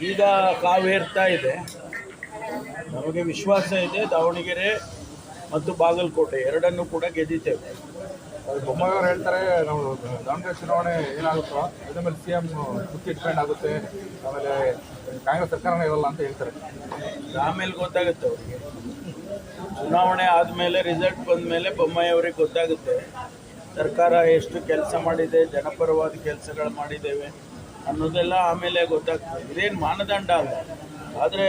ಈಗ ಕಾವೇರ್ತಾ ಇದೆ. ನಮಗೆ ವಿಶ್ವಾಸ ಇದೆ ದಾವಣಗೆರೆ ಮತ್ತು ಬಾಗಲಕೋಟೆ ಎರಡನ್ನೂ ಕೂಡ ಗೆದ್ದಿದ್ದೇವೆ. ಬೊಮ್ಮಾಯಿಯವರು ಹೇಳ್ತಾರೆ ನಾವು ದಾವಣಗೆರೆ ಚುನಾವಣೆ ಏನಾಗುತ್ತೋ ಅದ್ರ ಮೇಲೆ ಸಿ ಎಂ ಕುರ್ಚಿ ಡಿಪೆಂಡ್ ಆಗುತ್ತೆ, ಆಮೇಲೆ ಕಾಂಗ್ರೆಸ್ ಸರ್ಕಾರನೇ ಇರಲ್ಲ ಅಂತ ಹೇಳ್ತಾರೆ. ಆಮೇಲೆ ಗೊತ್ತಾಗುತ್ತೆ ಅವರಿಗೆ. ಚುನಾವಣೆ ಆದಮೇಲೆ ರಿಸಲ್ಟ್ ಬಂದ ಮೇಲೆ ಬೊಮ್ಮಾಯಿ ಅವರಿಗೆ ಗೊತ್ತಾಗುತ್ತೆ ಸರ್ಕಾರ ಎಷ್ಟು ಕೆಲಸ ಮಾಡಿದೆ, ಜನಪರವಾದ ಕೆಲಸಗಳು ಮಾಡಿದ್ದೇವೆ ಅನ್ನೋದೆಲ್ಲ ಆಮೇಲೆ ಗೊತ್ತಾಗ್ತದೆ. ಇದೇನು ಮಾನದಂಡ ಅಲ್ಲ, ಆದರೆ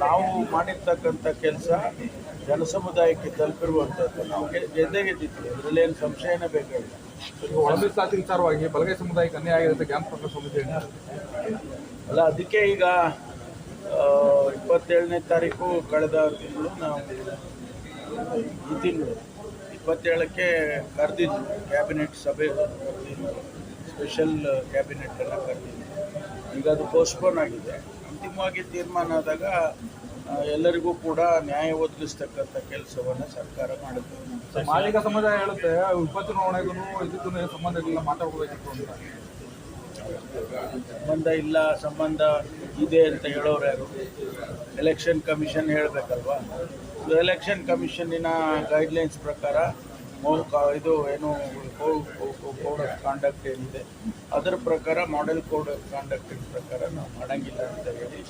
ನಾವು ಮಾಡಿರ್ತಕ್ಕಂಥ ಕೆಲಸ ಜನಸಮುದಾಯಕ್ಕೆ ತಲುಪಿರುವಂಥದ್ದು ನಾವು ಗೆದ್ದೇ ಗೆದ್ದಿದ್ವಿ, ಅದರಲ್ಲೇನು ಸಂಶಯನೇ ಬೇಕಾಗಿಲ್ಲ. ಒಳಮೀಸಲಾತಿ ವಿಚಾರವಾಗಿ ಬಲಗೈ ಸಮುದಾಯಕ್ಕೆ ಅನ್ಯಾಯ ಆಗಿರುತ್ತೆ ಜ್ಞಾನ ಪ್ರಕಾಶ್ ಸಮಿತಿ ಅಲ್ಲ, ಅದಕ್ಕೆ ಈಗ 27ನೇ ತಾರೀಕು ಕಳೆದ ತಿಂಗಳು ನಾವು ಈ ತಿಂಗಳು 27ಕ್ಕೆ ಕರೆದಿದ್ವಿ ಕ್ಯಾಬಿನೆಟ್ ಸಭೆ, ಸ್ಪೆಷಲ್ ಕ್ಯಾಬಿನೆಟನ್ನು ಕರೆದಿದ್ವಿ. ಈಗ ಅದು ಪೋಸ್ಟ್ಪೋನ್ ಆಗಿದೆ. ಅಂತಿಮವಾಗಿ ತೀರ್ಮಾನ ಆದಾಗ ಎಲ್ಲರಿಗೂ ಕೂಡ ನ್ಯಾಯ ಒದಗಿಸ್ತಕ್ಕಂಥ ಕೆಲಸವನ್ನು ಸರ್ಕಾರ ಮಾಡುತ್ತೆ. ಮಾಲಿಕ ಸಮುದಾಯ ಹೇಳುತ್ತೆ ಉಪಚುನಾವಣೆಗೂ ಇದಕ್ಕೂ ಸಂಬಂಧ ಇಲ್ಲ, ಮಾತಾಡ್ಕೋಬೇಕಿತ್ತು ಅಂತ. ಸಂಬಂಧ ಇಲ್ಲ, ಸಂಬಂಧ ಇದೆ ಅಂತ ಹೇಳೋರು ಯಾರು? ಎಲೆಕ್ಷನ್ ಕಮಿಷನ್ ಹೇಳಬೇಕಲ್ವಾ? ಎಲೆಕ್ಷನ್ ಕಮಿಷನ್ನಿನ ಗೈಡ್ಲೈನ್ಸ್ ಪ್ರಕಾರ ಇದು ಏನು ಕೋಡ್ ಆಫ್ ಕಾಂಡಕ್ಟ್ ಏನಿದೆ ಅದರ ಪ್ರಕಾರ, ಮಾಡೆಲ್ ಕೋಡ್ ಆಫ್ ಕಾಂಡಕ್ಟ್ ಪ್ರಕಾರ ನಾವು ಮಾಡೋಂಗಿಲ್ಲ ಅಂತ ಹೇಳಿ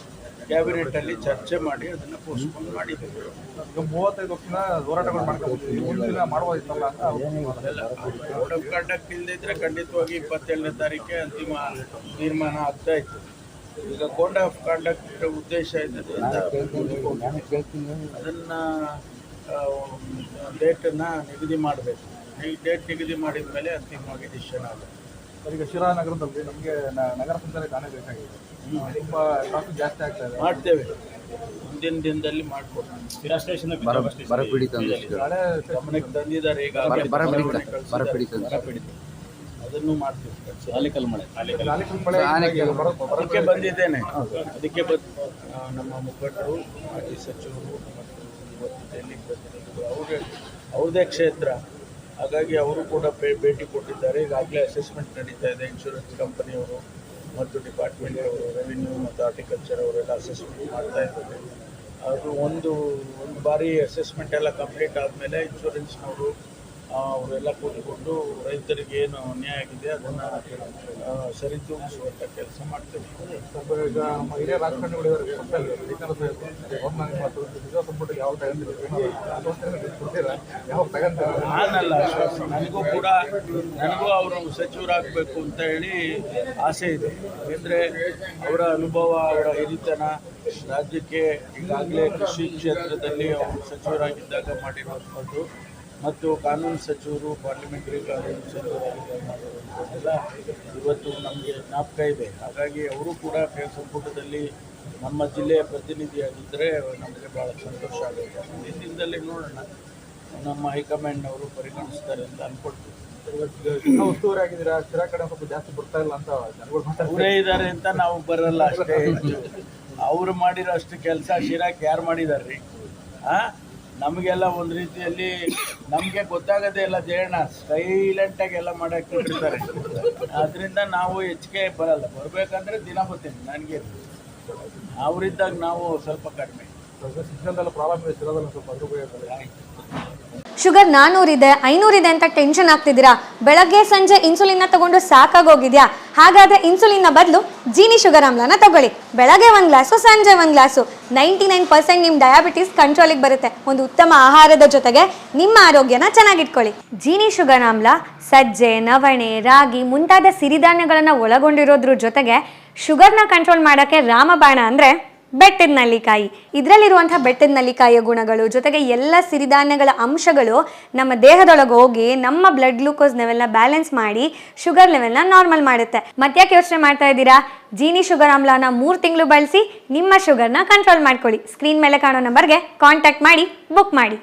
ಕ್ಯಾಬಿನೆಟಲ್ಲಿ ಚರ್ಚೆ ಮಾಡಿ ಅದನ್ನು ಪೋಸ್ಟ್ಪೋನ್ ಮಾಡಿದ್ದೇವೆ. ಈಗ 35 ವರ್ಷದ ಹೋರಾಟಗಳು ಮಾಡ್ಕೊಂಡು ಮಾಡುವುದಿತ್ತಲ್ಲ ಅಂತ. ಕೋಡ್ ಆಫ್ ಕಾಂಡಕ್ಟ್ ಇಲ್ಲದಿದ್ದರೆ ಖಂಡಿತವಾಗಿ 27ನೇ ತಾರೀಕೆ ಅಂತಿಮ ತೀರ್ಮಾನ ಆಗ್ತಾ ಇತ್ತು. ಈಗ ಕೋಡ್ ಆಫ್ ಕಾಂಡಕ್ಟ್ ಉದ್ದೇಶ ಇದ್ದದ್ದು ಅದನ್ನು ಡೇಟನ್ನು ನಿಗದಿ ಮಾಡಬೇಕು. ಈ ಡೇಟ್ ನಿಗದಿ ಮಾಡಿದ ಮೇಲೆ ಅಂತಿಮವಾಗಿ ಡಿಸಿಷನ್ ಆಗುತ್ತೆ. ಈಗ ಶಿರಾನಗರದಲ್ಲಿ ನಮಗೆ ನಗರ ಸಂಚಾರ ತಾನೇ ಬೇಕಾಗಿದೆ, ತುಂಬ ಟ್ರಾಫಿಕ್ ಜಾಸ್ತಿ ಆಗ್ತಾ ಇದೆ. ಮಾಡ್ತೇವೆ, ಮುಂದಿನ ದಿನದಲ್ಲಿ ಮಾಡಿಕೊಡ್ತೀವಿ. ಗಮನಕ್ಕೆ ತಂದಿದ್ದಾರೆ ಈಗಾಗಲೇ, ಅದನ್ನು ಮಾಡ್ತೀವಿ. ಅದಕ್ಕೆ ಬಂದಿದ್ದೇನೆ, ಅದಕ್ಕೆ ನಮ್ಮ ಮುಖಂಡರು, ಮಾಜಿ ಸಚಿವರು ಮತ್ತು ಇವತ್ತು ಡೆಲ್ಲಿ ಪ್ರತಿನಿಧಿಗಳು ಅವ್ರದ್ದೇ ಕ್ಷೇತ್ರ, ಹಾಗಾಗಿ ಅವರು ಕೂಡ ಭೇಟಿ ಕೊಟ್ಟಿದ್ದಾರೆ. ಈಗಾಗಲೇ ಅಸೆಸ್ಮೆಂಟ್ ನಡೀತಾ ಇದೆ. ಇನ್ಶೂರೆನ್ಸ್ ಕಂಪನಿಯವರು ಮತ್ತು ಡಿಪಾರ್ಟ್ಮೆಂಟ್ ಅವರು, ರೆವಿನ್ಯೂ ಮತ್ತು ಹಾರ್ಟಿಕಲ್ಚರ್ ಅವರೆಲ್ಲ ಅಸೆಸ್ಮೆಂಟ್ ಮಾಡ್ತಾ ಇದ್ದಾರೆ. ಅದು ಒಂದು ಬಾರಿ ಅಸೆಸ್ಮೆಂಟ್ ಎಲ್ಲ ಕಂಪ್ಲೀಟ್ ಆದಮೇಲೆ ಇನ್ಶೂರೆನ್ಸ್ನವರು ಅವರೆಲ್ಲ ಕೂತ್ಕೊಂಡು ರೈತರಿಗೆ ಏನು ಅನ್ಯಾಯ ಆಗಿದೆ ಅದನ್ನು ಸರಿದೂಗಿಸುವಂಥ ಕೆಲಸ ಮಾಡ್ತೇವೆ. ಈಗ ನಮ್ಮ ಹಿರಿಯ ರಾಜಕಾರಣಿಗಳಿದ್ದಾರೆ, ನಾನಲ್ಲ, ನನಗೂ ಅವರು ಸಚಿವರಾಗಬೇಕು ಅಂತ ಹೇಳಿ ಆಸೆ ಇದೆ. ಏಕೆಂದರೆ ಅವರ ಅನುಭವ, ಅವರ ಹಿರಿತನ ರಾಜ್ಯಕ್ಕೆ ಈಗಾಗಲೇ ಕೃಷಿ ಕ್ಷೇತ್ರದಲ್ಲಿ ಅವರು ಸಚಿವರಾಗಿದ್ದಾಗ ಮಾಡಿರುವಂಥದ್ದು ಮತ್ತು ಕಾನೂನು ಸಚಿವರು, ಪಾರ್ಲಿಮೆಂಟರಿ ಕಾನೂನು ಸಚಿವರಾಗಿದ್ದಾಗ ಮಾಡಿರುವಂಥದ್ದೆಲ್ಲ ಇವತ್ತು ನಮಗೆ ಜ್ಞಾಪಕ ಇದೆ. ಹಾಗಾಗಿ ಅವರು ಕೂಡ ಸಂಪುಟದಲ್ಲಿ ನಮ್ಮ ಜಿಲ್ಲೆಯ ಪ್ರತಿನಿಧಿಯಾಗಿದ್ದರೆ ನಮಗೆ ಭಾಳ ಸಂತೋಷ ಆಗುತ್ತೆ. ಮುಂದಿನ ದಿನದಲ್ಲಿ ನೋಡೋಣ, ನಮ್ಮ ಹೈಕಮಾಂಡ್ನವರು ಪರಿಗಣಿಸ್ತಾರೆ ಅಂತ ಅಂದ್ಕೊಳ್ತೀವಿ. ಉಸ್ತುವಾರಿ ಆಗಿದ್ದೀರಾ, ಶಿರಾ ಕಡೆ ಸ್ವಲ್ಪ ಜಾಸ್ತಿ ಬರ್ತಾ ಇಲ್ಲ ಅಂತ ಜನಗಳು ಅವರೇ ಇದ್ದಾರೆ ಅಂತ ನಾವು ಬರಲ್ಲ ಅಷ್ಟೇ ಹೆಚ್ಚು. ಅವರು ಮಾಡಿರೋ ಅಷ್ಟು ಕೆಲಸ ಶಿರಾಕ್ಕೆ ಯಾರು ಮಾಡಿದ್ದಾರೆ ರೀ? ನಮಗೆಲ್ಲ ಒಂದು ರೀತಿಯಲ್ಲಿ ನಮಗೆ ಗೊತ್ತಾಗೋದೇ ಇಲ್ಲ. ಜಯಣ್ಣ ಸೈಲೆಂಟಾಗಿ ಎಲ್ಲ ಮಾಡೋಕ್ಕೆ ಕೊಟ್ಟಿರ್ತಾರೆ, ಅದರಿಂದ ನಾವು ಹೆಚ್ಚಿಗೆ ಬರಲ್ಲ. ಬರಬೇಕಂದ್ರೆ ದಿನ ಬರ್ತೀನಿ, ನನಗೆ ಅವರಿದ್ದಾಗ ನಾವು ಸ್ವಲ್ಪ ಕಡಿಮೆ. ಪ್ರಾಬ್ಲಮ್ ಇದೆ, ಶಿರಾದಲ್ಲಿ ಸ್ವಲ್ಪ ಶುಗರ್ 400 ಇದೆ, 500 ಇದೆ ಅಂತ ಟೆನ್ಷನ್ ಆಗ್ತಿದ್ದೀರಾ? ಬೆಳಗ್ಗೆ ಸಂಜೆ ಇನ್ಸುಲಿನ್ನ ತಗೊಂಡು ಸಾಕಾಗೋಗಿದ್ಯಾ? ಹಾಗಾದ್ರೆ ಇನ್ಸುಲಿನ್ನ ಬದಲು ಜೀನಿ ಶುಗರ್ ಆಮ್ಲನ ತಗೊಳ್ಳಿ. ಬೆಳಗ್ಗೆ 1 ಗ್ಲಾಸು, ಸಂಜೆ 1 ಗ್ಲಾಸು. 99% ನಿಮ್ಮ ಡಯಾಬಿಟಿಸ್ ಕಂಟ್ರೋಲಿಗೆ ಬರುತ್ತೆ. ಒಂದು ಉತ್ತಮ ಆಹಾರದ ಜೊತೆಗೆ ನಿಮ್ಮ ಆರೋಗ್ಯನ ಚೆನ್ನಾಗಿಟ್ಕೊಳ್ಳಿ. ಜೀನಿ ಶುಗರ್ ಆಮ್ಲ ಸಜ್ಜೆ, ನವಣೆ, ರಾಗಿ ಮುಂತಾದ ಸಿರಿಧಾನ್ಯಗಳನ್ನು ಒಳಗೊಂಡಿರೋದ್ರ ಜೊತೆಗೆ ಶುಗರ್ನ ಕಂಟ್ರೋಲ್ ಮಾಡೋಕ್ಕೆ ರಾಮಬಾಣ ಅಂದರೆ ಬೆಟ್ಟದ ನೆಲ್ಲಿಕಾಯಿ. ಇದರಲ್ಲಿರುವಂಥ ಬೆಟ್ಟದ ನೆಲ್ಲಿಕಾಯಿಯ ಗುಣಗಳು ಜೊತೆಗೆ ಎಲ್ಲ ಸಿರಿಧಾನ್ಯಗಳ ಅಂಶಗಳು ನಮ್ಮ ದೇಹದೊಳಗೆ ಹೋಗಿ ನಮ್ಮ ಬ್ಲಡ್ ಗ್ಲೂಕೋಸ್ ಲೆವೆಲ್ನ ಬ್ಯಾಲೆನ್ಸ್ ಮಾಡಿ ಶುಗರ್ ಲೆವೆಲ್ನ ನಾರ್ಮಲ್ ಮಾಡುತ್ತೆ. ಮತ್ತ್ಯಾಕೆ ಯೋಚನೆ ಮಾಡ್ತಾ ಇದ್ದೀರಾ? ಜೀನಿ ಶುಗರ್ ಆಮ್ಲನ 3 ತಿಂಗಳು ಬಳಸಿ ನಿಮ್ಮ ಶುಗರ್ನ ಕಂಟ್ರೋಲ್ ಮಾಡ್ಕೊಳ್ಳಿ. ಸ್ಕ್ರೀನ್ ಮೇಲೆ ಕಾಣೋ ನಂಬರ್ಗೆ ಕಾಂಟ್ಯಾಕ್ಟ್ ಮಾಡಿ ಬುಕ್ ಮಾಡಿ.